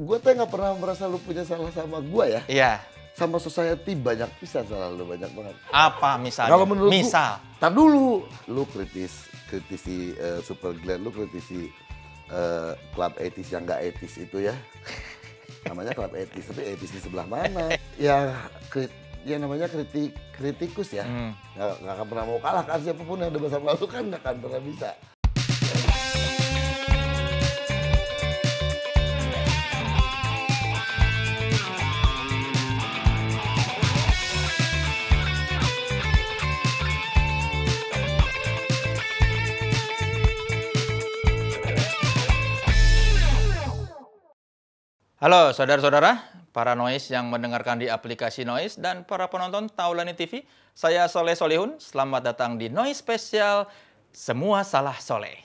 gue tuh nggak pernah merasa lu punya salah sama gue ya. Iya. Sama society banyak bisa salah lu, banyak banget. Apa misalnya? Kalau menurut misal. Tar dulu, lu kritisi Super Glenn, lu kritisi klub etis yang nggak etis itu ya. Namanya klub etis, tapi etis di sebelah mana? Ya namanya kritikus ya. Nggak akan pernah mau kalah kan, siapapun yang udah bersama lu kan nggak akan pernah bisa. Halo saudara-saudara, para Noise yang mendengarkan di aplikasi Noise dan para penonton Taulani TV. Saya Soleh Solihun, selamat datang di Noise Spesial Semua Salah Soleh.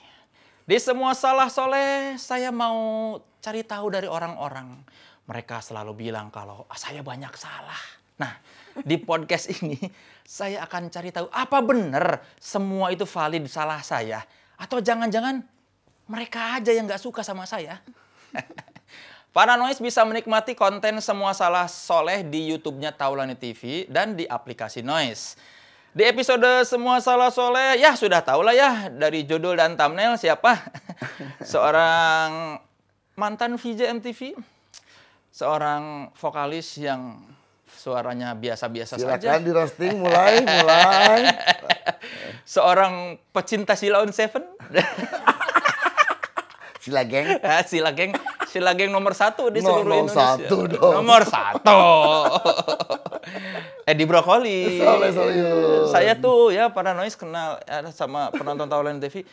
Di Semua Salah Soleh, saya mau cari tahu dari orang-orang. Mereka selalu bilang kalau saya banyak salah. Nah, di podcast ini saya akan cari tahu apa benar semua itu valid salah saya. Atau jangan-jangan mereka aja yang nggak suka sama saya. Para Noise bisa menikmati konten Semua Salah Soleh di YouTube-nya Taulani TV dan di aplikasi Noise. Di episode Semua Salah Soleh, ya sudah tahu lah ya dari judul dan thumbnail siapa. Seorang mantan VJ MTV, seorang vokalis yang suaranya biasa-biasa saja. Silakan di roasting, mulai. Seorang pecinta Sheila on 7. Sila geng. Sila geng nomor 1 di seluruh Indonesia. Nomor 1 dong. Nomor 1. Edi Brokoli. Soleh. Saya tuh ya para Noise kenal sama penonton Taulani TV.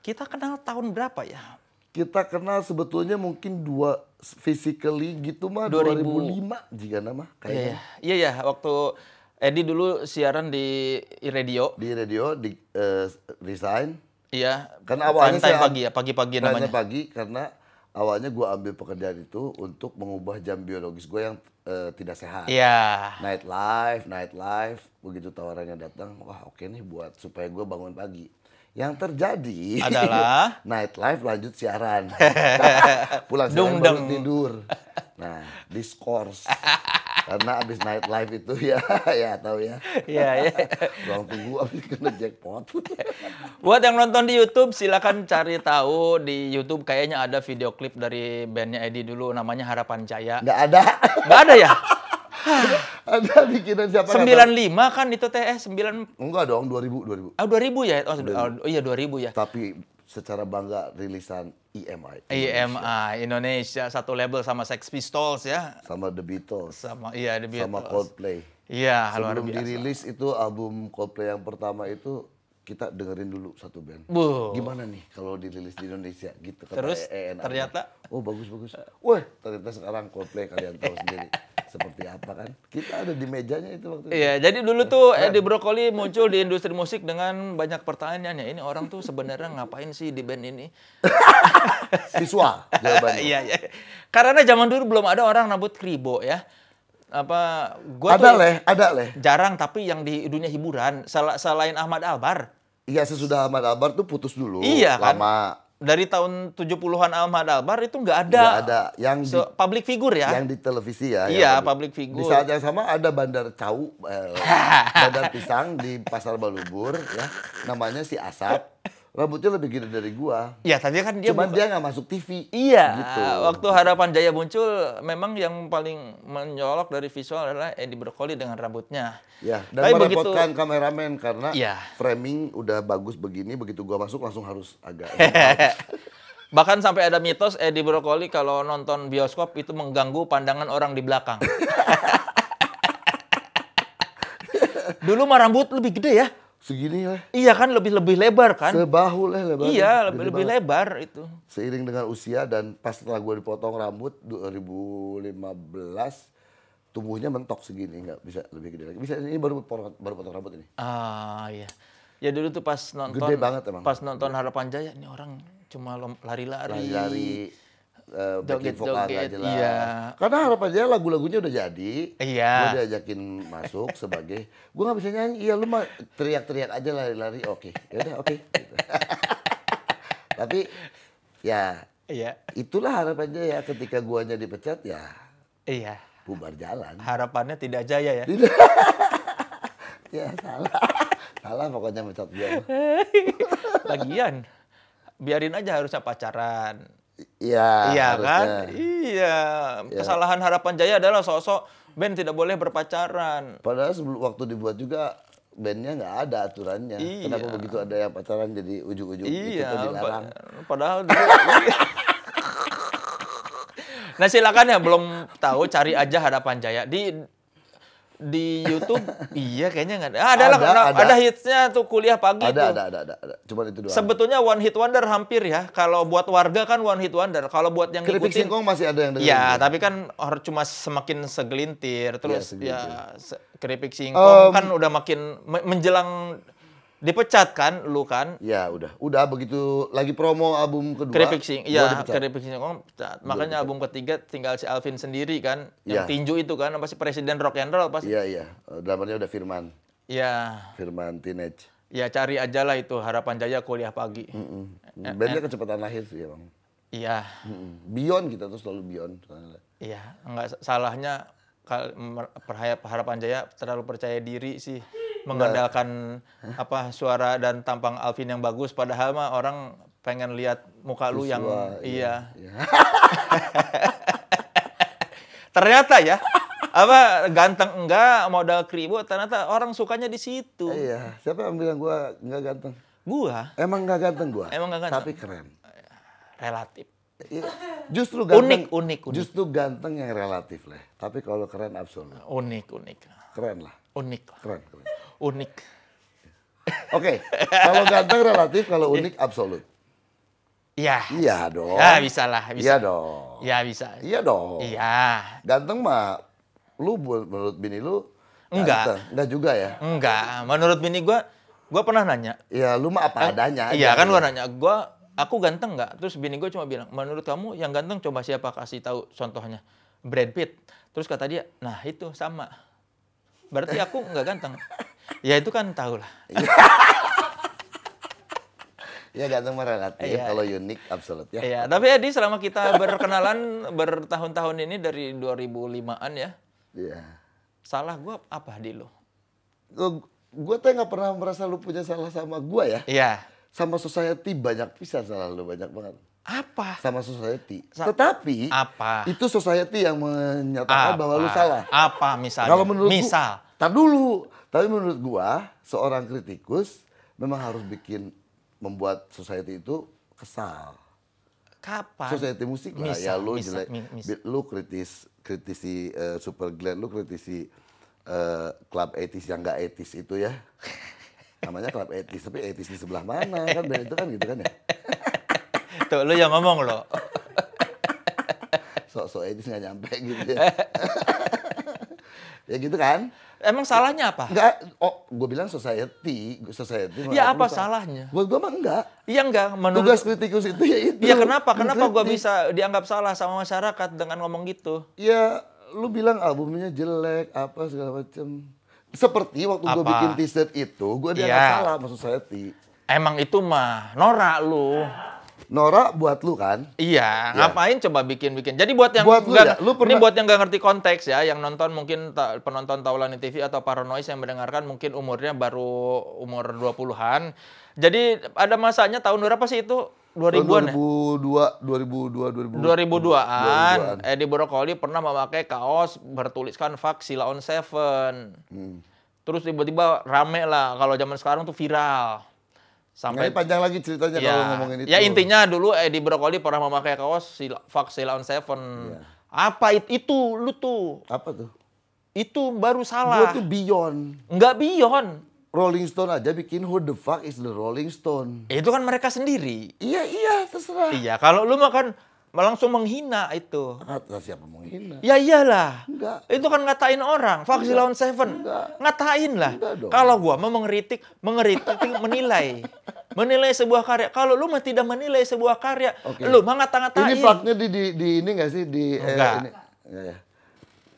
Kita kenal tahun berapa ya? Kita kenal sebetulnya mungkin physically gitu mah 2005 jika nama kayaknya. Iya, waktu Edi dulu siaran di radio. Di Resign. Iya. Kan awalnya pagi-pagi namanya. Pagi karena awalnya gue ambil pekerjaan itu untuk mengubah jam biologis gue yang tidak sehat. Iya. Nightlife. Begitu tawarannya datang, wah oke nih buat supaya gue bangun pagi. Yang terjadi adalah nightlife lanjut siaran. Pulang siaran baru tidur. Nah, diskors. Karena abis nightlife itu ya tahu ya. Iya. Ruang tunggu abis kena jackpot. Buat yang nonton di YouTube, silakan cari tahu di YouTube kayaknya ada video klip dari bandnya Edi dulu namanya Harapan Jaya. Nggak ada. Nggak ada ya? Ada bikinan siapa? 95 kan itu TS 9. Enggak dong, 2000. Oh 2000 ya? Oh iya 2000 ya. Tapi secara bangga rilisan EMI. Indonesia satu label sama Sex Pistols ya. Sama The Beatles. Sama The Beatles. Sama Coldplay. Iya, sebelum dirilis itu album Coldplay yang pertama itu kita dengerin dulu satu band. Gimana nih kalau dirilis di Indonesia gitu. Terus ternyata oh bagus. Wah, ternyata sekarang Coldplay kalian tahu sendiri seperti apa kan. Kita ada di mejanya itu waktu itu. Iya, jadi dulu tuh Edi Brokoli muncul di industri musik dengan banyak pertanyaan. Ini orang tuh sebenarnya ngapain sih di band ini? Visual jawabannya. Iya. Karena zaman dulu belum ada orang rambut kribo ya. Gua ada leh. Jarang, tapi yang di dunia hiburan selain Ahmad Albar. Iya, sesudah Ahmad Albar tuh putus dulu. Iya kan. Lama. Dari tahun 70-an Ahmad Albar itu nggak ada. Nggak ada. Yang public figure ya. Yang di televisi ya. Iya, public figure. Di saat yang sama ada Bandar Cau, Bandar Pisang di Pasar Balubur ya. Namanya si Asap. Rambutnya lebih gede dari gua. Iya, tapi kan dia cuman dia nggak masuk TV. Iya. Gitu. Waktu Harapan Jaya muncul, memang yang paling menyolok dari visual adalah Edi Brokoli dengan rambutnya. Ya, dan merepotkan kameramen karena framing udah bagus begini, begitu gua masuk langsung harus agak. Bahkan sampai ada mitos Edi Brokoli kalau nonton bioskop itu mengganggu pandangan orang di belakang. Dulu mah rambut lebih gede ya. Segini lah. Iya kan, lebih lebar kan? Sebahu lah lebar. Iya, lebih lebar itu. Seiring dengan usia dan pas setelah gue dipotong rambut 2015, tumbuhnya mentok segini, nggak bisa lebih gede lagi. Bisa ini baru potong rambut ini. Iya. Ya dulu tuh pas nonton. Gede banget emang. Pas nonton Harapan Jaya, ini orang cuma lari-lari. Backing vokal nggak jelas. Iya. Karena Harapan Jaya lagu-lagunya udah jadi. Iya. Gue diajakin masuk sebagai, gue nggak bisa nyanyi. Iya lu mah teriak-teriak aja lari-lari. Oke, yaudah oke. Gitu. Tapi ya Iya. Itulah harapan Jaya ketika guanya dipecat ya Iya. bubar jalan. Harapannya tidak jaya ya. Tidak. Ya salah. Salah pokoknya mecat gua. Lagian, biarin aja harusnya pacaran. Iya, Iya harusnya. kan? Iya. Kesalahan Harapan Jaya adalah sosok band tidak boleh berpacaran. Padahal sebelum waktu dibuat juga bandnya nggak ada aturannya. Iya. Kenapa begitu ada yang pacaran jadi ujung-ujung itu tuh dilarang. Padahal dulu. Nah silakan ya belum tahu cari aja Harapan Jaya di YouTube. Iya kayaknya nggak ada. Ada hitsnya tuh Kuliah Pagi tuh. Ada. Cuma itu doang. Sebetulnya one hit wonder hampir ya. Kalau buat warga kan one hit wonder. Kalau buat yang Keripik ngikutin, Singkong masih ada yang dengerin. ya, tapi kan cuma semakin segelintir. Terus segelintir. Keripik Singkong kan udah makin menjelang dipecat kan, lu kan? Ya udah begitu lagi promo album kedua. Keripik Singkong pecat. Makanya album ketiga tinggal si Alvin sendiri kan, yang tinju itu kan, pasti presiden rock and roll pasti. Iya. Drummernya udah Firman. Iya. Firman Teenage. Ya cari aja lah itu Harapan Jaya Kuliah Pagi. Bandnya kecepatan lahir sih emang. Iya. Beyond kita tuh selalu beyond. Iya, enggak salahnya Harapan Jaya terlalu percaya diri sih. Mengandalkan suara dan tampang Alvin yang bagus, padahal mah orang pengen lihat muka lu yang iya. Ternyata ya ganteng enggak, modal kribo, ternyata orang sukanya di situ. Iya, siapa yang bilang gua enggak ganteng? Gua. Emang enggak ganteng gua? Emang enggak ganteng. Tapi keren. Relatif. Justru ganteng. Unik. Justru ganteng yang relatif lah. Tapi kalau keren absolut. Unik. Keren lah. Unik. Keren. Unik. Oke, kalau ganteng relatif, kalau unik absolut. Iya. Iya dong. Ya bisa lah. Iya dong. Ya bisa. Iya dong. Iya. Ganteng mah, menurut bini lu enggak. Ganteng. Enggak juga ya? Enggak. Menurut bini gua pernah nanya. Iya, lu mah apa adanya aja. Iya kan gua nanya, aku ganteng nggak? Terus bini gua cuma bilang, menurut kamu yang ganteng coba siapa, kasih tahu contohnya. Brad Pitt. Terus kata dia, nah itu sama. Berarti aku nggak ganteng. Ya itu kan tahu lah. Ya ganteng mah relatif, kalau unik absolut ya. Iya, tapi Edi selama kita berkenalan bertahun-tahun ini dari 2005-an ya. Iya. Salah gua apa di lu? Gua tuh nggak pernah merasa lu punya salah sama gua ya. Iya. Sama society banyak pisan salah lu, banyak banget. Apa? Sama society. Tetapi apa? Itu society yang menyatakan bahwa lu salah. Apa misalnya? Kalau menurut tar dulu. Tapi menurut gua, seorang kritikus memang harus membuat society itu kesal. Kapan? Society musik lah. Ya lu jelek. Lu kritisi Super Glenn, lu kritisi klub etis yang nggak etis itu ya. Namanya klub etis, tapi etis di sebelah mana kan? Dan itu kan gitu kan ya. Tuh, lu yang ngomong lo. Sok-sok etis nggak nyampe gitu ya. Ya gitu kan. Emang salahnya apa? Enggak, gue bilang society. Ya apa salahnya? Buat gue mah enggak. Iya enggak. Tugas kritikus itu ya itu. Iya kenapa? Kenapa gue bisa dianggap salah sama masyarakat dengan ngomong gitu? Ya lu bilang albumnya jelek, apa segala macem. Seperti waktu gue bikin t-shirt itu, gue dianggap salah sama society. Emang itu mah norak lu. Norak buat lu kan? Iya, ngapain coba bikin-bikin. Jadi buat yang ini buat yang nggak ngerti konteks ya, yang nonton mungkin penonton Taulani TV atau Paranoid yang mendengarkan mungkin umurnya baru umur 20-an. Jadi ada masanya tahun berapa sih itu? 2000-an ya? 2002-an. Edi Brokoli pernah memakai kaos bertuliskan Fuck Sheila on 7. Terus tiba-tiba rame lah, kalau zaman sekarang tuh viral. Sampai panjang lagi ceritanya kalau ngomongin itu. Ya intinya dulu Edi Brokoli pernah memakai kaos Fuck Sheila on 7. Apa itu lu tuh? Apa tuh? Itu baru salah. Gua tuh beyond. Enggak beyond. Rolling Stone aja bikin Who the fuck is the Rolling Stone. Itu kan mereka sendiri. Iya, terserah. Iya, kalau lu mah kan langsung menghina itu. Kata siapa menghina? Ya iyalah. Enggak. Itu kan ngatain orang. Fuck Sheila on 7. Ngatain lah. Kalau gua mau mengkritik menilai. Menilai sebuah karya. Kalau lu mah tidak menilai sebuah karya, lu mah ngata-ngatain. Ini faknya di ini nggak sih di enggak. Ini.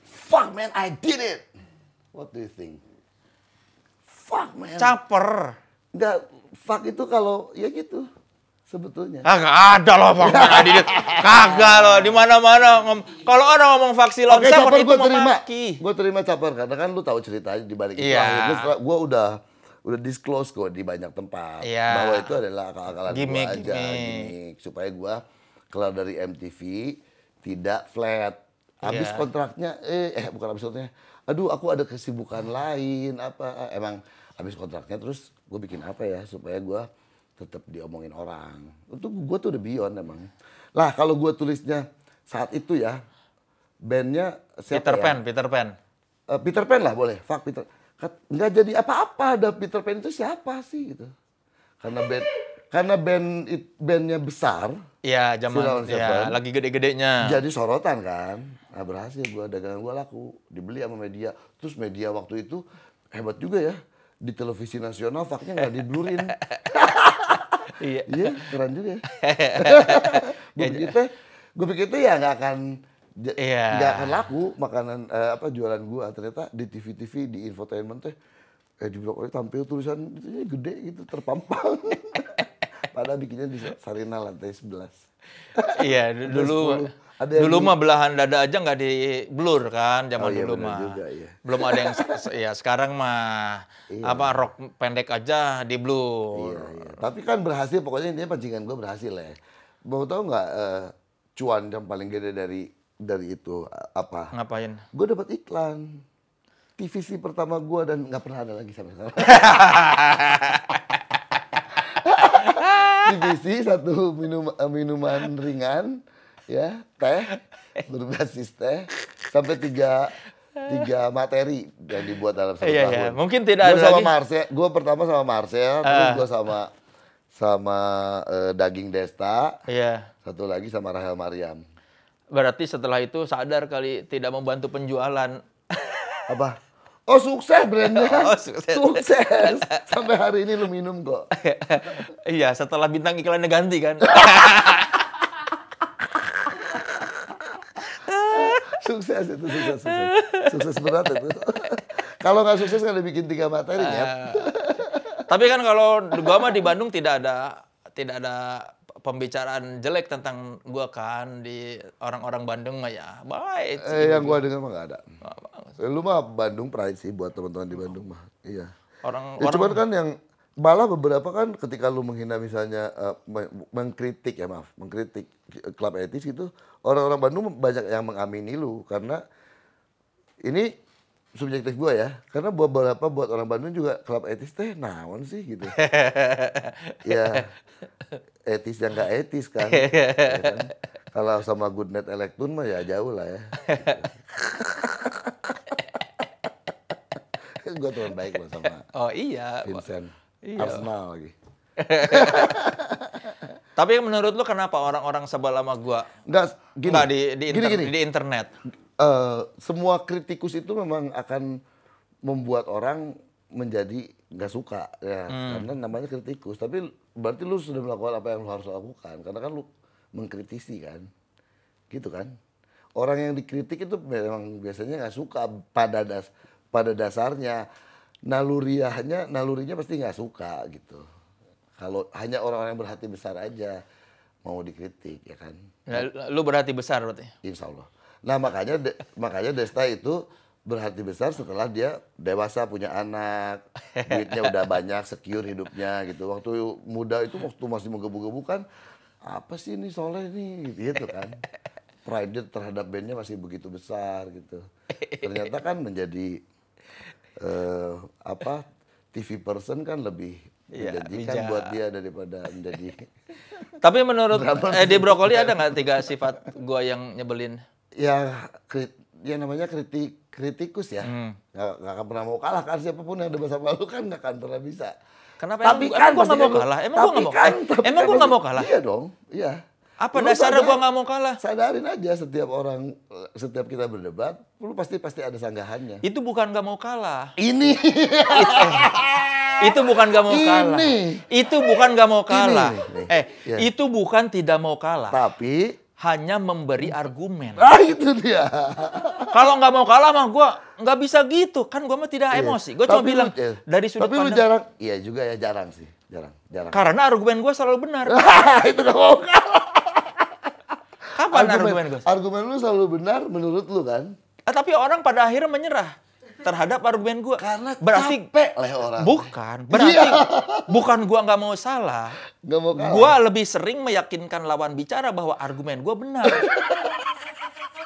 Fuck man, I did it. What do you think? Fuck man. Caper. Enggak, fuck itu kalau ya gitu. sebetulnya. Kagak ada loh Bang Didit. Kagak loh, di mana-mana kalau orang ngomong faksi lawan Oke, Caper Caper itu gue terima. memaki. Gue terima Caper karena kan lu tahu ceritanya di balik itu. Iya. Akhirnya setelah gue udah disclose kok di banyak tempat Iya. bahwa itu adalah akal-akalan gue Gimik, aja, gimik. gimik supaya gue keluar dari MTV tidak flat. Habis Iya. kontraknya bukan habis kontraknya. Aduh, aku ada kesibukan lain apa. Emang habis kontraknya terus gue bikin apa ya supaya gue tetap diomongin orang. Untuk gue tuh udah beyond emang. Lah kalau gue tulisnya saat itu ya bandnya siapa Peter Pan. Peter Pan lah boleh. Fuck Peter. Nggak jadi apa-apa. Ada Peter Pan itu siapa sih gitu. Karena bandnya besar. Iya, zaman Silon Seven. lagi gede-gedenya. Jadi sorotan kan. Nah berhasil gue, dagangan gue laku. Dibeli sama media. Terus media waktu itu hebat juga ya. Di televisi nasional faknya nggak diblurin. Iya. Iya, keren juga ya. Gue pikir tuh ya nggak akan laku makanan jualan gue. Ternyata di TV di infotainment teh di Brokoli tampil tulisan itu gede gitu terpampang. Padahal bikinnya di Sarina lantai 11. Iya, dulu mah belahan dada aja nggak di blur kan zaman dulu mah. Juga, iya. Belum ada yang ya sekarang mah rok pendek aja di blur. Iya. Tapi kan berhasil, pokoknya intinya pancingan gue berhasil ya. Mau tahu nggak cuan yang paling gede dari itu apa? Ngapain? Gue dapat iklan. TVC pertama gue dan nggak pernah ada lagi sampai sekarang. TVC satu minuman ringan, ya teh berbasis teh sampai tiga materi yang dibuat dalam satu tahun. Iya. Mungkin tidak ada lagi. Gue pertama sama Marcel, terus gue sama Daging Desta, Iya. satu lagi sama Rahel Mariam. Berarti setelah itu sadar kali tidak membantu penjualan. Apa? Oh sukses brandnya. Oh, sukses. Sukses. Sampai hari ini lu minum kok. Iya, setelah bintang iklannya ganti kan. Sukses itu, sukses berat itu. Kalau nggak sukses kan bikin 3 materi ya. Tapi kan kalau gua mah di Bandung tidak ada pembicaraan jelek tentang gua kan di orang-orang Bandung mah ya baik. Yang gua dengar mah nggak ada. Lu mah Bandung pride sih buat teman-teman di Bandung mah. Iya. Cuman kan yang malah beberapa kan ketika lu menghina misalnya mengkritik klub etis gitu, orang-orang Bandung banyak yang mengamini lu karena ini subjektif gua ya. Karena beberapa buat orang Bandung juga klub etis teh naon sih gitu. Ya etis yang nggak etis kan. Ya kan? Kalau sama Goodnight Electron mah ya jauh lah ya. Gue teman baik loh sama Vincent. Iya. Arsenal lagi. Tapi menurut lu kenapa orang-orang sebel sama gua? Nggak, di internet. Semua kritikus itu memang akan membuat orang menjadi nggak suka ya, karena namanya kritikus. Tapi berarti lu sudah melakukan apa yang lu harus lakukan, karena kan lu mengkritisi kan, gitu kan. Orang yang dikritik itu memang biasanya nggak suka pada dasarnya, nalurinya pasti nggak suka gitu. Kalau hanya orang-orang yang berhati besar aja mau dikritik ya kan. Lu berhati besar berarti? Insya Allah. Nah makanya Desta itu berhati besar setelah dia dewasa, punya anak, duitnya udah banyak, secure hidupnya gitu. Waktu muda itu waktu masih menggebu-gebu kan, apa sih ini Soleh nih gitu kan. Pride terhadap bandnya masih begitu besar gitu. Ternyata kan menjadi TV person kan lebih menjanjikan buat dia daripada menjadi. Tapi menurut di Brokoli ada nggak 3 sifat gua yang nyebelin? Ya namanya kritikus ya. Nggak akan pernah mau kalah kan, siapapun yang ada bersama lu kan nggak akan pernah bisa. Kenapa? Tapi emang gua nggak mau kalah? Emang gua nggak mau kalah? Iya dong, iya. Apa dasarnya gua nggak mau kalah? Sadarin aja setiap kita berdebat, lu pasti ada sanggahannya. Itu bukan nggak mau kalah. Ini. Itu bukan nggak mau kalah. Itu bukan nggak mau kalah. Itu bukan tidak mau kalah. Tapi hanya memberi argumen. Itu dia. Kalau nggak mau kalah mah gue nggak bisa gitu. Kan gue mah tidak emosi. Gue cuma bilang dari sudut pandang. Tapi lu jarang. Iya juga ya jarang sih. Jarang. Karena argumen gue selalu benar. Itu gak mau kalah. Kapan argumen gue? Argumen lu selalu benar menurut lu kan? Tapi orang pada akhirnya menyerah terhadap argumen gue. Karena berarti capek lah orang. Bukan, berarti bukan gue nggak mau salah. Nggak mau kalah. Gue lebih sering meyakinkan lawan bicara bahwa argumen gue benar.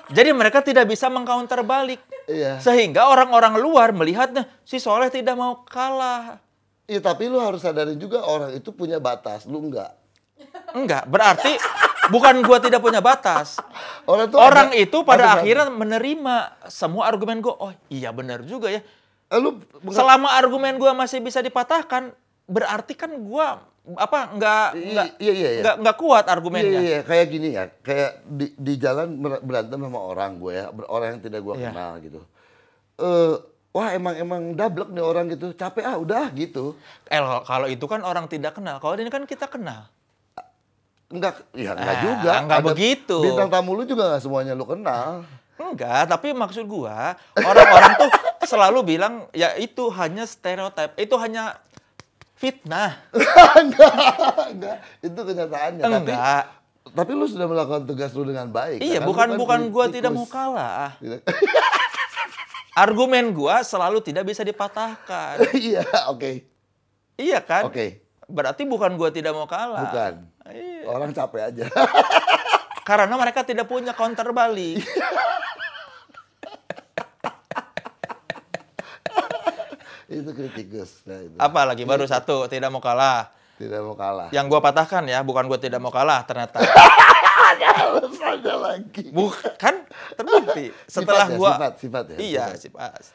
Jadi mereka tidak bisa mengcounter balik. Iya. Sehingga orang-orang luar melihatnya si Soleh tidak mau kalah. Iya, tapi lu harus sadarin juga orang itu punya batas, lu enggak. Enggak, berarti bukan gua tidak punya batas. Orang itu pada akhirnya menerima semua argumen gua. Oh iya benar juga ya. Selama argumen gua masih bisa dipatahkan, berarti kan gua nggak kuat argumennya. Iya, kayak gini ya, kayak di jalan berantem sama orang gue ya, orang yang tidak gua kenal gitu. Wah emang dablek nih orang gitu, capek udah gitu. Kalau itu kan orang tidak kenal, kalau ini kan kita kenal. Enggak juga. Enggak begitu. Bintang tamu lu juga nggak semuanya lu kenal. Enggak, tapi maksud gua, orang-orang tuh selalu bilang, ya itu hanya stereotip, itu hanya fitnah. Enggak, itu kenyataannya. Enggak. Tapi lu sudah melakukan tugas lu dengan baik. Iya, bukan gua tidak mau kalah. Argumen gua selalu tidak bisa dipatahkan. Iya, oke. Iya kan? Oke. Berarti bukan gua tidak mau kalah. Bukan. Iya. Orang capek aja. Karena mereka tidak punya counter balik. Itu kritikus. Nah, itu. Apa lagi? Baru satu, tidak mau kalah. Tidak mau kalah. Yang gua patahkan ya, bukan gua tidak mau kalah ternyata. Ada lagi. Bukan, terbukti. Setelah sifat ya. Iya, sifat.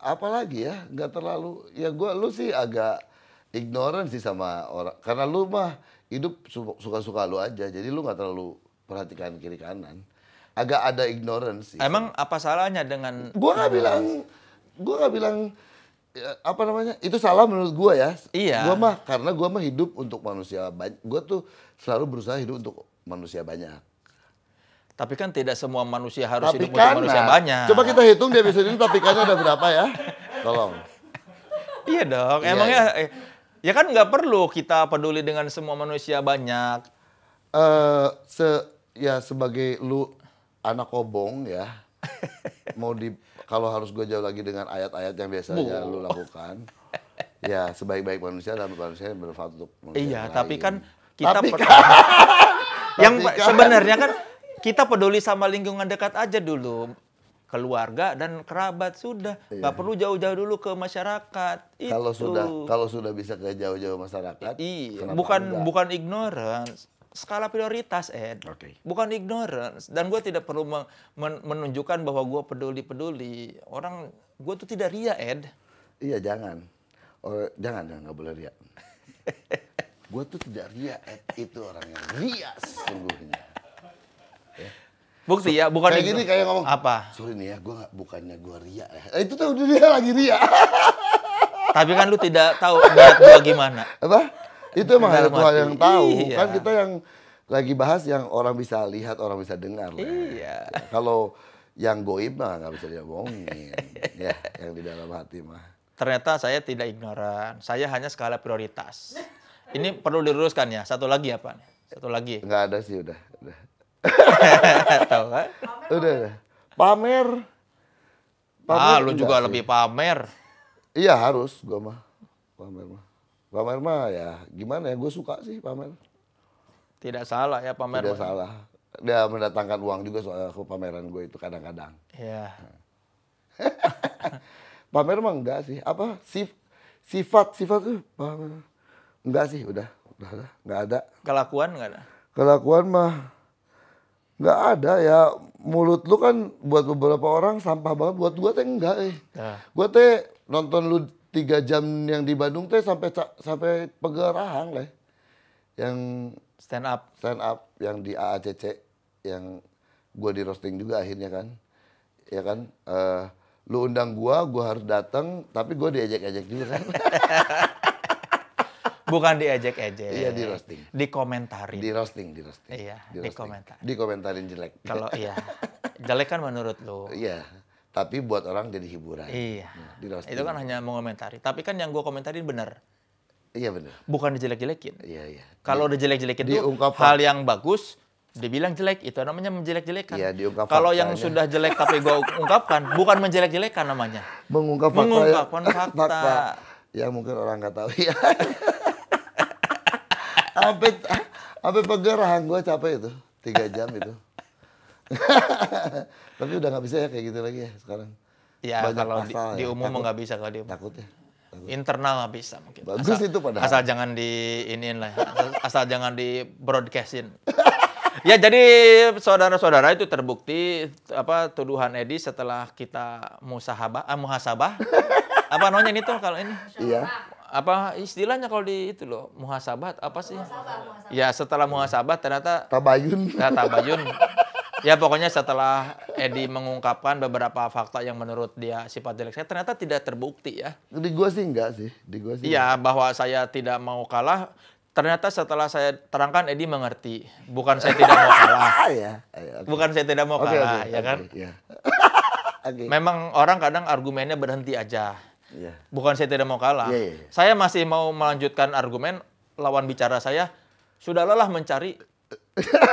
Apa lagi ya? Nggak terlalu. Ya lu sih agak ignoran sih sama orang. Karena lu mah hidup suka-suka lu aja. Jadi lu nggak terlalu perhatikan kiri kanan. Agak ada ignorance sih. Emang apa salahnya dengan? Gua nggak bilang apa namanya? Itu salah menurut gua ya. Iya. Karena gua mah hidup untuk manusia banyak. Gua tuh selalu berusaha hidup untuk manusia banyak. Tapi kan tidak semua manusia harus hidup untuk manusia banyak. Coba kita hitung di episode ini tapikannya ada berapa ya? Tolong. Iya dong. Emangnya ya kan nggak perlu kita peduli dengan semua manusia banyak. Sebagai lu anak kobong ya. Kalau harus gue jauh lagi dengan ayat-ayat yang biasanya lu lakukan. Ya, sebaik-baik manusia dan manusia yang bermanfaat untuk manusia. Iya, lain. tapi kan kita sebenarnya kan kita peduli sama lingkungan dekat aja dulu. Keluarga dan kerabat sudah. Nggak perlu jauh-jauh dulu ke masyarakat. Kalau sudah bisa ke jauh-jauh masyarakat. Iya, bukan ignorance. Skala prioritas, Ed. Okay. Bukan ignorance. Dan gue tidak perlu menunjukkan bahwa gue peduli. Gue tuh tidak ria, Ed. Iya, jangan. Jangan, nggak boleh ria. Gue tuh tidak ria, Ed. Itu orang yang ria sesungguhnya. Bukti ya, bukan kayak gini kayak ngomong apa? Sorry nih ya, bukannya gue ria ya. Itu tuh dia lagi ria. Tapi kan lu tidak tahu niat gue gimana. Apa? Itu emang ada Tuhan yang tahu. Iya. Kan kita yang lagi bahas yang orang bisa lihat, orang bisa dengar. Iya. Ya, kalau yang goib mah nggak bisa diomongin. Ya, yang di dalam hati mah. Ternyata saya tidak ignoran. Saya hanya skala prioritas. Ini perlu diluruskan ya. Satu lagi apa? Satu lagi. Nggak ada sih, udah. Tahu kan? Udah. Pamer lu juga lebih pamer. Iya harus, gua mah. Pamer mah ya gimana ya, gue suka sih pamer. Tidak salah ya pamer. Tidak salah. Dia mendatangkan uang juga soal pameran gue itu kadang-kadang. Iya. Pamer mah enggak sih. Apa? Sifat tuh pamer. Enggak sih, udah enggak ada. Kelakuan enggak ada? Kelakuan mah nggak ada ya. Mulut lu kan buat beberapa orang sampah banget, buat gua teh enggak Gua teh nonton lu 3 jam yang di Bandung teh sampai pegerahan lah. Yang stand up yang di AACC yang gua di roasting juga akhirnya kan. Ya kan, lu undang gua harus datang, tapi gua diejek-ejek juga kan. Bukan diejek-ejek. Iya, di roasting. Dikomentarin. Di roasting. Iya, dikomentarin. Dikomentarin jelek. Kalau iya. Jelek kan menurut lu. Iya. Tapi buat orang jadi hiburan. Iya. Di roasting. Itu kan hanya mengomentari. Tapi kan yang gua komentarin benar. Iya benar. bukan dijelek-jelekin. Iya, iya. Kalau dijelek-jelekin itu diungkapkan. hal yang bagus, dibilang jelek, itu namanya menjelek-jelekan. Iya, diungkap Kalau yang faktanya. sudah jelek tapi gue ungkapkan, bukan menjelek-jelekan namanya. Mengungkap fakta, Mengungkapkan fakta. fakta yang mungkin orang nggak tahu ya. Sampai pegerahan gue capek itu 3 jam itu. Tapi udah nggak bisa ya kayak gitu lagi ya sekarang. Ya Banyak kalau pasal di ya. umum Takut. nggak bisa kalau di umum. Takutnya. Internal nggak bisa mungkin. Bagus itu padahal. Asal jangan di iniin lah, asal jangan di broadcastin. Ya jadi saudara-saudara itu terbukti tuduhan Edi setelah kita muhasabah. Apa namanya ini tuh kalau ini? Iya. Apa istilahnya kalau di itu loh, muhasabah apa sih? Ya setelah muhasabah ternyata Tabayun. tabayun. Ya pokoknya setelah Edi mengungkapkan beberapa fakta yang menurut dia sifat jelek saya ternyata tidak terbukti ya. Di gua sih enggak sih. Di gua sih. Iya, bahwa saya tidak mau kalah. Ternyata setelah saya terangkan Edi mengerti. Bukan saya tidak mau kalah. Iya. Okay. Bukan saya tidak mau kalah, ya kan? Iya. Oke. Memang orang kadang argumennya berhenti aja. Iya. Bukan saya tidak mau kalah. Iya, iya, iya. Saya masih mau melanjutkan argumen lawan bicara saya sudah lelah mencari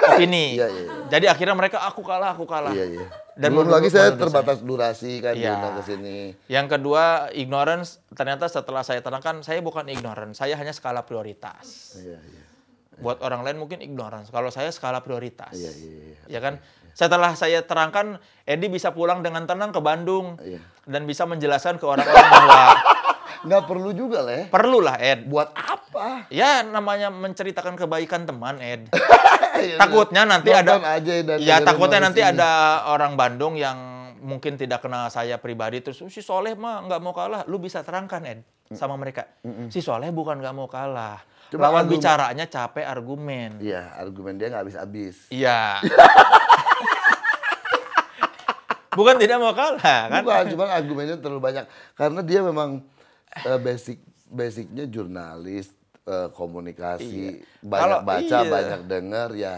opini. Iya, iya, iya. Jadi akhirnya mereka aku kalah. Iya, iya. Dan belum lagi saya menurut terbatas durasi kan Iya. diundang ke sini. Yang kedua, ignorance. Ternyata setelah saya terangkan, saya bukan ignorance. Saya hanya skala prioritas. Iya, iya. Buat orang lain mungkin ignorance. Kalau saya skala prioritas. Iya, iya, iya. Ya kan? Setelah saya terangkan, Edi bisa pulang dengan tenang ke Bandung. Iya. Dan bisa menjelaskan ke orang-orang bahwa Nggak perlu juga lah. perlulah, Ed. Buat apa? Ya, namanya menceritakan kebaikan teman, Ed. Ya, Takutnya nanti nonton ada aja dan ya dengerin takutnya dari nanti sini. ada orang Bandung yang mungkin tidak kenal saya pribadi terus si Soleh mah nggak mau kalah. Lu bisa terangkan, Ed, sama mereka. Si Soleh bukan nggak mau kalah. Cuma Lawan argumen- bicaranya capek argumen. Iya, argumen dia nggak habis-habis. Iya. Bukan tidak mau kalah kan? Bukan, cuman argumennya terlalu banyak. Karena dia memang basicnya jurnalis, komunikasi, banyak Kalau- baca, iya. banyak dengar ya.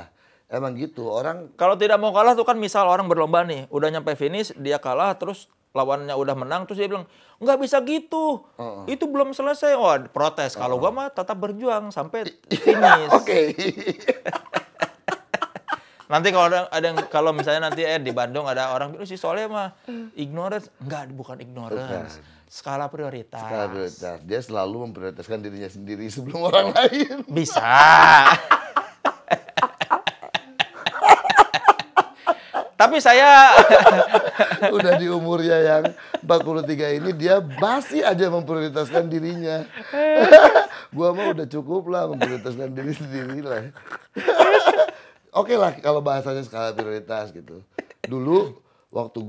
Emang gitu, orang Kalau tidak mau kalah tuh kan misal orang berlomba nih, udah nyampe finish, dia kalah terus lawannya udah menang terus dia bilang, "Nggak bisa gitu. Itu belum selesai." Wah, protes. Kalau gua mah tetap berjuang sampai finish. oke. Nanti kalau kalau misalnya nanti di Bandung ada orang bilang si Soleh mah ignorance. Enggak, bukan ignorance. Skala prioritas. Skala prioritas. Dia selalu memprioritaskan dirinya sendiri sebelum orang lain. Bisa. Tapi saya Udah di umurnya yang 43 ini dia masih aja memprioritaskan dirinya. Gua mah udah cukup lah memprioritaskan diri sendiri lah. Oke lah kalau bahasanya skala prioritas gitu. Dulu waktu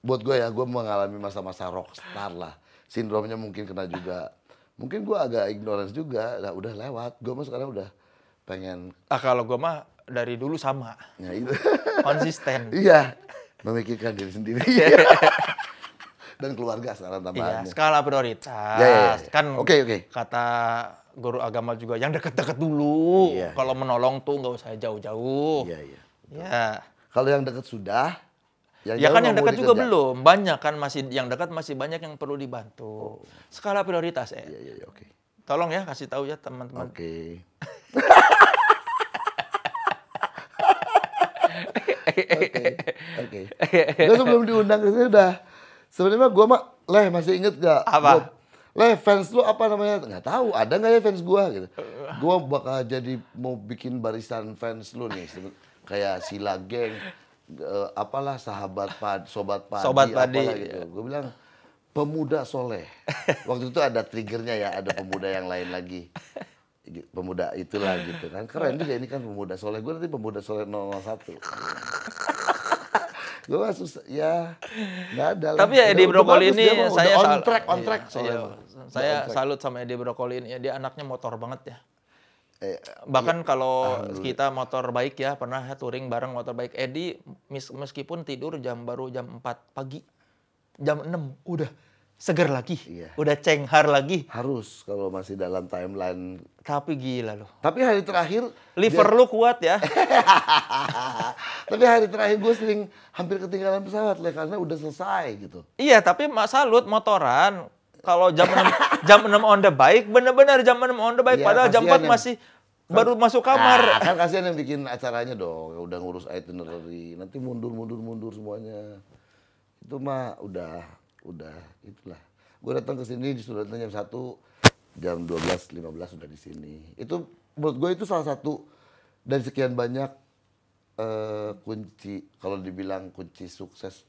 buat gua ya, gua mengalami masa-masa rockstar lah. Sindromnya mungkin kena juga. Mungkin gua agak ignorance juga, udah lewat. Gua mah sekarang udah pengen kalau gua mah dari dulu sama. ya itu. Konsisten. Iya, memikirkan diri sendiri. Dan keluarga sekarang Iya, tambahannya. skala prioritas. Ya. Kan Oke. kata guru agama juga yang deket-deket dulu. Iya. Kalau menolong tuh nggak usah jauh-jauh. Iya. Ya. Kalau yang dekat sudah, Ya jauh kan nggak yang mau dekat juga dikerja. belum. Banyak kan masih yang dekat masih banyak yang perlu dibantu. Skala prioritas ya. Iya, oke. Tolong ya kasih tahu ya teman-teman. Oke. Oke. Gue sebelum diundang ke sini udah. Sebenarnya gue mah, masih inget gak? Apa? Fans lu apa namanya? Nggak tahu. Ada nggak ya fans gue? Gitu. Gue bakal jadi mau bikin barisan fans lu nih. Kayak Sila Geng, apalah sobat padi, apalah gitu. Gue bilang pemuda soleh. Waktu itu ada triggernya ya, ada pemuda yang lain lagi. Pemuda itulah gitu kan. Keren juga ini kan pemuda soleh. Gue nanti pemuda soleh 001. Gue mah susah, ya nggak ada lah. Tapi ya Edi Udah Brokoli bagus ini dia mah, saya udah sal- on track iya, soalnya. iya. Udah Saya on track. salut sama Edi Brokoli ini. Dia anaknya motor banget ya. Bahkan kalau kita motor baik ya, pernah touring bareng motor baik. Edi meskipun tidur baru jam 4 pagi, jam 6 udah seger lagi, Iya. udah cenghar lagi. Harus kalau masih dalam timeline. Tapi gila loh. Tapi hari terakhir, Liver lu kuat ya. tapi hari terakhir gue sering hampir ketinggalan pesawat lah karena udah selesai gitu. Iya, tapi salut motoran. kalau jam 6 on the bike, bener-bener jam 6 on the bike. Ya, Padahal jam 4 kasihan masih baru masuk kamar. Kan kasihan yang bikin acaranya dong, udah ngurus itinerary, nanti mundur semuanya. Itu mah udah itulah. Gue datang ke sini disuruh datang jam 12.15 sudah di sini. Itu menurut gue itu salah satu dari sekian banyak kunci, kalau dibilang kunci sukses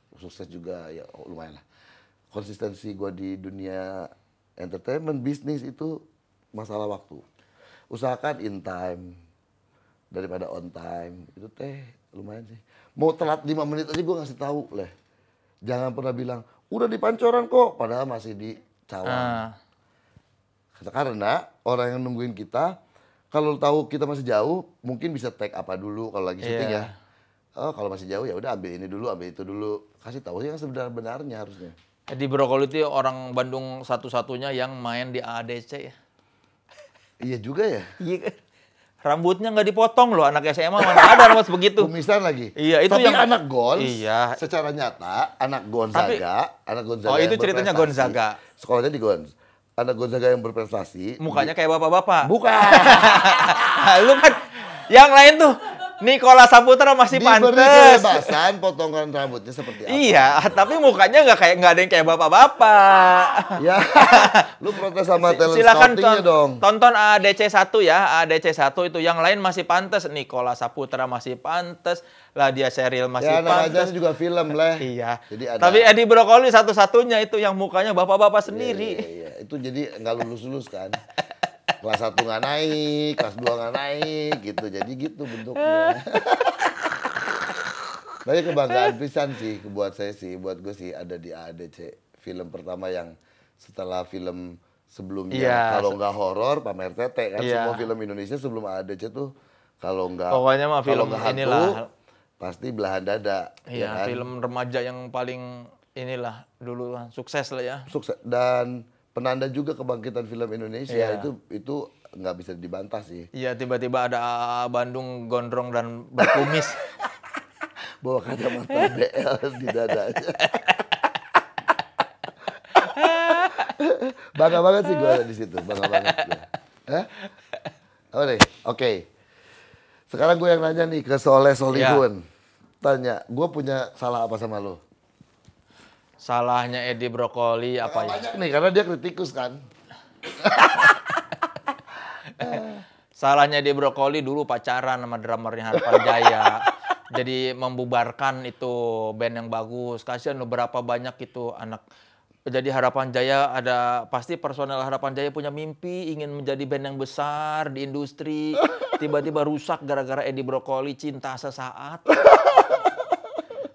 juga ya lumayan lah. Konsistensi gue di dunia entertainment, bisnis itu masalah waktu. Usahakan in time daripada on time, itu lumayan sih. Mau telat 5 menit aja gue ngasih tahu leh. Jangan pernah bilang, udah di Pancoran kok, padahal masih di Cawang. Karena orang yang nungguin kita, kalau tahu kita masih jauh, mungkin bisa tag apa dulu kalau lagi syuting ya. Oh, kalau masih jauh ya udah ambil ini dulu, ambil itu dulu. Kasih tahu yang sebenarnya harusnya. Edi Brokoli itu orang Bandung satu-satunya yang main di ADC ya. Iya juga ya. Iya kan? Rambutnya nggak dipotong loh, anak SMA mana ada rambut begitu. Kumisan lagi. Iya, itu tapi yang anak Gons, iya. secara nyata anak Gonzaga. Oh, itu ceritanya Gonzaga. Sekolahnya di Gons. Anak Gonzaga yang berprestasi. Mukanya kayak bapak-bapak. Bukan. Lu kan yang lain tuh Nicholas Saputra masih pantes. Diberi kebebasan potongan rambutnya seperti apa. Iya, tapi mukanya nggak ada yang kayak bapak-bapak. Ya, lu protes sama talent Silakan scouting-nya dong. Tonton ADC 1 ya, ADC 1 itu yang lain masih pantes. Nicholas Saputra masih pantes, Ladia Sheryl masih ya, pantes. Ya, juga film lah. Iya. Jadi ada... Tapi Edi Brokoli satu-satunya itu yang mukanya bapak-bapak sendiri. Iya. Itu jadi nggak lulus kan. Kelas 1 nggak naik, kelas 2 nggak naik, gitu. Jadi gitu bentuknya. Tapi kebanggaan pisan sih buat saya sih, buat gue sih ada di ADC. Film pertama yang setelah film sebelumnya, kalau nggak horor, Pamer Tete kan. Semua film Indonesia sebelum ADC tuh kalau nggak pokoknya mah film hantu, inilah pasti belahan dada. Iya, ya kan? film remaja yang paling inilah dulu sukses lah ya. Sukses dan penanda juga kebangkitan film Indonesia. Itu nggak bisa dibantah sih. Iya, tiba-tiba ada Bandung gondrong dan berkumis. Bawa kacamata BL di dadanya. Bangga banget sih gue ada di situ, bangga banget. Oke. Sekarang gue yang nanya nih ke Soleh Solihun. Tanya, gue punya salah apa sama lo? Salahnya Edi Brokoli apa ya? Banyak nih, karena dia kritikus kan. Salahnya Edi Brokoli dulu pacaran sama drummernya Harapan Jaya. Jadi membubarkan itu band yang bagus. Kasihan beberapa banyak itu anak. Jadi Harapan Jaya pasti personel Harapan Jaya punya mimpi ingin menjadi band yang besar di industri. Tiba-tiba rusak gara-gara Edi Brokoli cinta sesaat.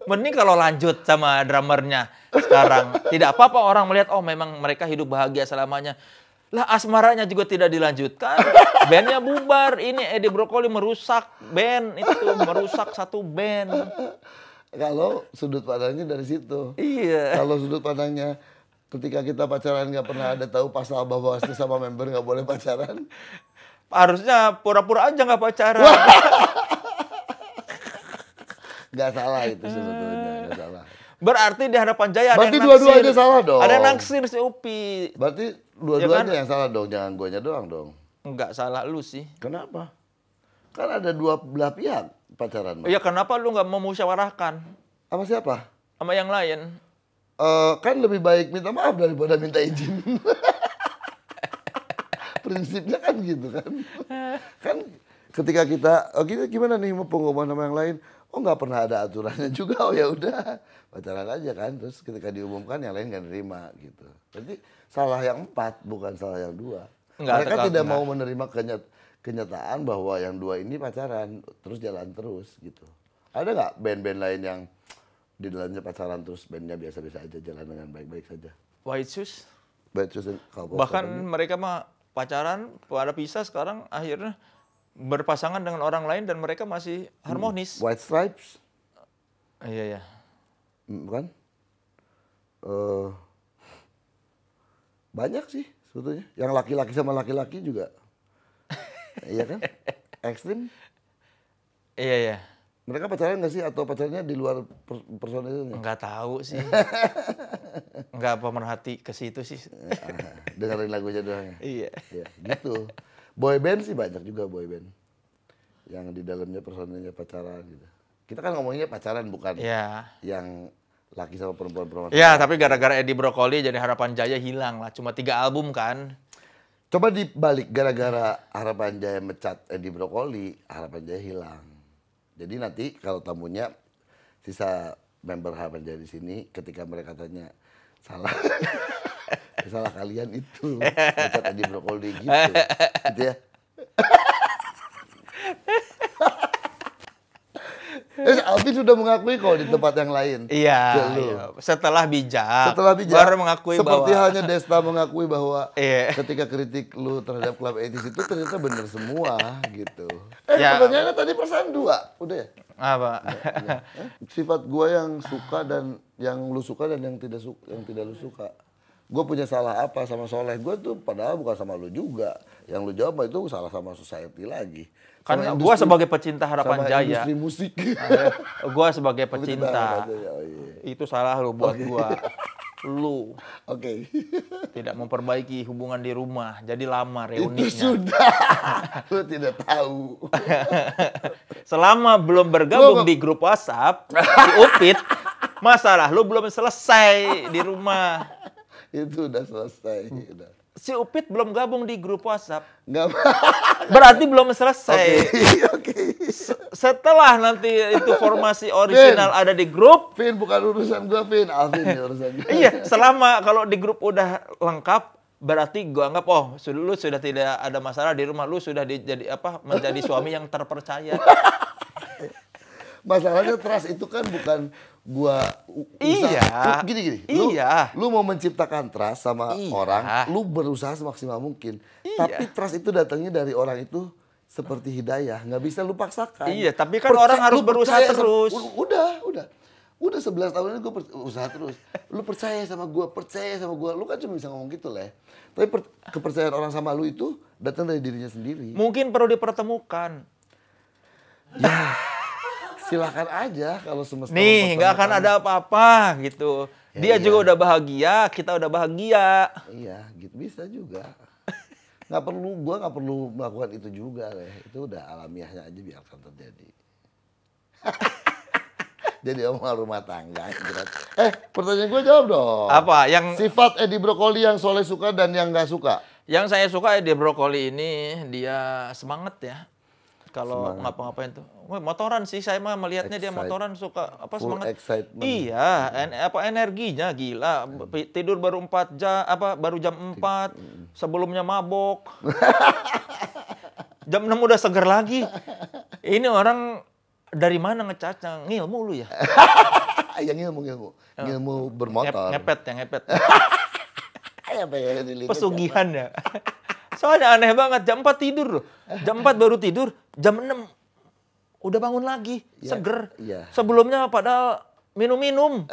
Mending kalau lanjut sama drummernya sekarang. Tidak apa-apa orang melihat, oh memang mereka hidup bahagia selamanya. Lah asmaranya juga tidak dilanjutkan. Bandnya bubar. Ini Edi Brokoli merusak band itu. Merusak satu band. Kalau sudut pandangnya dari situ. Iya. Kalau sudut pandangnya ketika kita pacaran nggak pernah ada tahu pasal bahwa sama member nggak boleh pacaran. Harusnya pura-pura aja nggak pacaran. Nggak salah itu sebetulnya, nggak salah. Berarti di Harapan Jaya ada berarti yang naksir. dua-duanya salah dong. Ada yang naksir si Upi. Berarti dua-duanya yang salah dong, jangan guanya doang dong. Enggak salah lu sih. Kenapa? Kan ada dua belah pihak pacaran. Iya, kenapa lu nggak memusyawarahkan? Sama siapa? Sama yang lain. Kan lebih baik minta maaf daripada minta izin. Prinsipnya kan gitu kan. Kan ketika kita, kita gimana nih mau pengumuman sama yang lain? Oh nggak pernah ada aturannya juga, oh ya udah pacaran aja kan. Terus ketika diumumkan yang lain nggak nerima gitu. Jadi salah yang 4 bukan salah yang 2. Mereka tidak mau menerima kenyataan bahwa yang 2 ini pacaran terus jalan terus gitu. Ada nggak band-band lain yang di dalamnya pacaran terus bandnya biasa-biasa aja jalan dengan baik-baik saja? White Shoes. White Shoes bahkan mereka mah pacaran pada pisah sekarang akhirnya berpasangan dengan orang lain dan mereka masih harmonis. White Stripes? Iya ya. Bukan? Banyak sih sebetulnya. Yang laki-laki sama laki-laki juga. Iya kan? Ekstrim? Iya ya. Mereka pacaran nggak sih atau pacarnya di luar personilnya? Nggak tahu sih. Nggak pemerhati ke situ sih. Dengerin lagunya doang. Iya. Ya, gitu. Boy band sih banyak juga boy band. Yang di dalamnya personilnya pacaran gitu. Kita kan ngomongnya pacaran bukan yang laki sama perempuan. Ya, tapi gara-gara Edi Brokoli jadi Harapan Jaya hilang lah. Cuma 3 album kan. Coba dibalik, gara-gara Harapan Jaya mecat Edi Brokoli, Harapan Jaya hilang. Jadi nanti kalau tamunya sisa member Harapan Jaya di sini, ketika mereka tanya salah, salah kalian itu mecat Edi Brokoli gitu ya. Alvin sudah mengakui kok di tempat yang lain. Iya. Setelah bijak. Baru mengakui seperti bahwa. halnya Desta mengakui bahwa ketika kritik lu terhadap Club 80s itu ternyata benar semua gitu. Pertanyaannya tadi perasaan 2, udah ya? Apa? Sifat gua yang suka dan yang lu suka dan yang tidak lu suka. Gue punya salah apa sama Soleh? Gue tuh padahal bukan sama lu juga. Yang lu jawab itu salah sama society lagi. Kan gue sebagai pecinta Harapan Jaya. Industri musik. Gue sebagai pecinta. Itu salah lu buat gue. Lu. Oke. Tidak memperbaiki hubungan di rumah. Jadi lama reuninya. Itu sudah. Lu tidak tahu. Selama belum bergabung di grup WhatsApp, si Upit, masalah lu belum selesai di rumah. Itu udah selesai. Si Upit belum gabung di grup WhatsApp. Nggak. Berarti belum selesai. Oke. Setelah nanti itu formasi original ada di grup. Vin, bukan urusan gua, Vin. Alvin ya urusan gua. Iya, selama kalau di grup udah lengkap, berarti gua anggap lu sudah tidak ada masalah di rumah, lu sudah menjadi suami yang terpercaya. Masalahnya trust itu kan bukan gua usaha. Gini. Iya. Lu mau menciptakan trust sama orang, lu berusaha semaksimal mungkin. Tapi trust itu datangnya dari orang itu seperti hidayah, nggak bisa lu paksakan. Iya, tapi kan orang harus berusaha terus. Udah 11 tahun ini gue usaha terus. Lu percaya sama gua, lu kan cuma bisa ngomong gitu lah. Tapi kepercayaan orang sama lu itu datang dari dirinya sendiri. Mungkin perlu dipertemukan. Ya. Silakan aja kalau semesta. Nih, nggak akan ada apa-apa gitu. Dia juga udah bahagia, kita udah bahagia. Iya, gitu bisa juga. Gua nggak perlu melakukan itu juga deh. Itu udah alamiahnya aja biarkan terjadi. Jadi omongan rumah tangga. Pertanyaan gue jawab dong. Apa? Sifat Edi Brokoli yang Soleh suka dan yang nggak suka. Yang saya suka Edi Brokoli ini dia semangat ya. Kalau ngapa-ngapain tuh, motoran sih saya mah melihatnya dia motoran suka semangat. Excitement. Iya, energinya gila. Tidur baru 4 jam, baru jam 4, sebelumnya mabok. Jam 6 udah seger lagi. Ini orang dari mana ngecacang? Ngilmu lu ya? Yang ngilmu bermotor. Ngepet. Pesugihan Pesugihan ya. Soalnya aneh banget, jam 4 tidur loh. Jam 4 baru tidur, jam 6 udah bangun lagi, seger. Iya. Sebelumnya padahal minum-minum.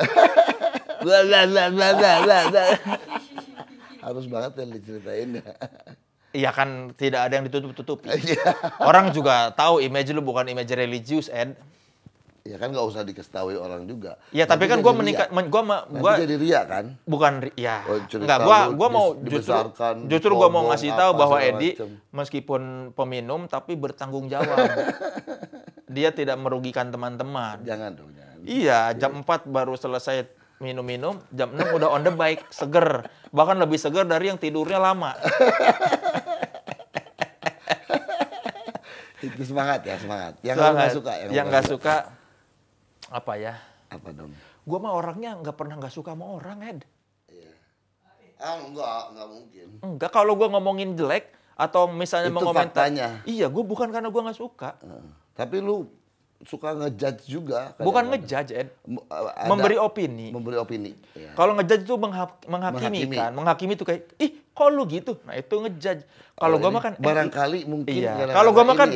Harus banget yang diceritain. Iya kan, tidak ada yang ditutup-tutupi. Orang juga tahu image lu bukan image religius, Ed. Ya kan nggak usah diketahui orang juga. Ya tapi kan gue menikah, gue jadi ria kan? Bukan ya, enggak. Gue mau justru gue mau ngasih tahu bahwa Edi meskipun peminum tapi bertanggung jawab. Dia tidak merugikan teman-teman. Jangan dong, jangan. Iya, jam 4 baru selesai minum-minum, jam 6 udah on the bike, seger. Bahkan lebih seger dari yang tidurnya lama. Itu semangat ya, semangat. Yang nggak suka, yang nggak suka. Apa ya? Apa dong? Gue mah orangnya nggak pernah nggak suka sama orang, Ed. Iya. Nggak mungkin. Enggak, kalau gue ngomongin jelek atau misalnya itu mengomentar. Faktanya. Iya, gue bukan karena gue nggak suka. Tapi lu suka ngejudge juga. Bukan ngejudge, Ed. Memberi opini. Memberi opini. Ya. Kalau ngejudge itu menghakimi kan. Menghakimi itu kayak, kok lu gitu? Nah itu ngejudge. Kalau gue makan barangkali mungkin. Iya. Kalau gue makan,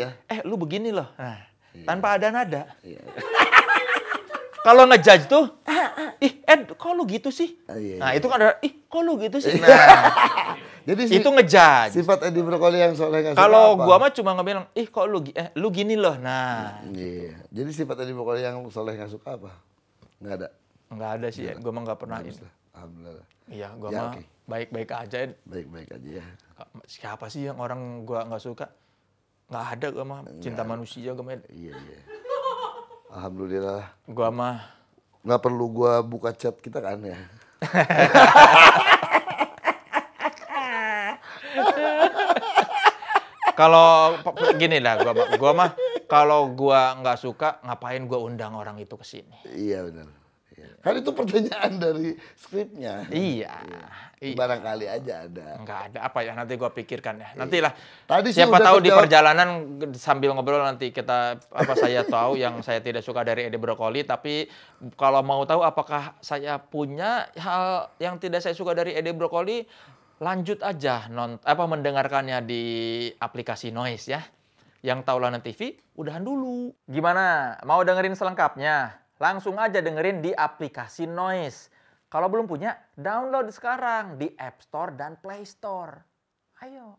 lu begini loh. Nah, tanpa ada nada. Iya. Kalau ngejudge tuh, Ed, kok lu gitu sih? Nah, itu kan ada, kok lu gitu sih? Nah, Jadi Itu ngejudge. sifat Edi Brokoli yang soleh nggak suka Kalau apa? gua mah cuma ngebilang, ih kok lu gini loh. Nah, Iya. Jadi sifat Edi Brokoli yang soleh nggak suka apa? Nggak ada. nggak ada sih. Gua mah nggak pernah ini. Baguslah. Alhamdulillah. Iya, gua Ya, mah oke. baik-baik aja. Baik-baik aja ya. Siapa sih yang orang gua nggak suka? Nggak ada, gua mah cinta manusia gua mah. Iya, iya. Alhamdulillah. Gua mah Nggak perlu gua buka chat kita kan ya. kalau gini lah, gua mah kalau gua nggak suka, ngapain gua undang orang itu ke sini? Iya benar. Iya. Kan itu pertanyaan dari skripnya. Iya. Iya. Barangkali aja ada. Nggak ada apa ya, nanti gua pikirkan ya. Nantilah. Tadi sih Siapa udah tahu di terjawab. perjalanan sambil ngobrol nanti kita saya tahu yang saya tidak suka dari Edi Brokoli, tapi kalau mau tahu apakah saya punya hal yang tidak saya suka dari Edi Brokoli, lanjut aja mendengarkannya di aplikasi Noise ya. Yang Taulanan TV udahan dulu. Gimana? Mau dengerin selengkapnya? Langsung aja dengerin di aplikasi Noise. Kalau belum punya, download sekarang di App Store dan Play Store. Ayo.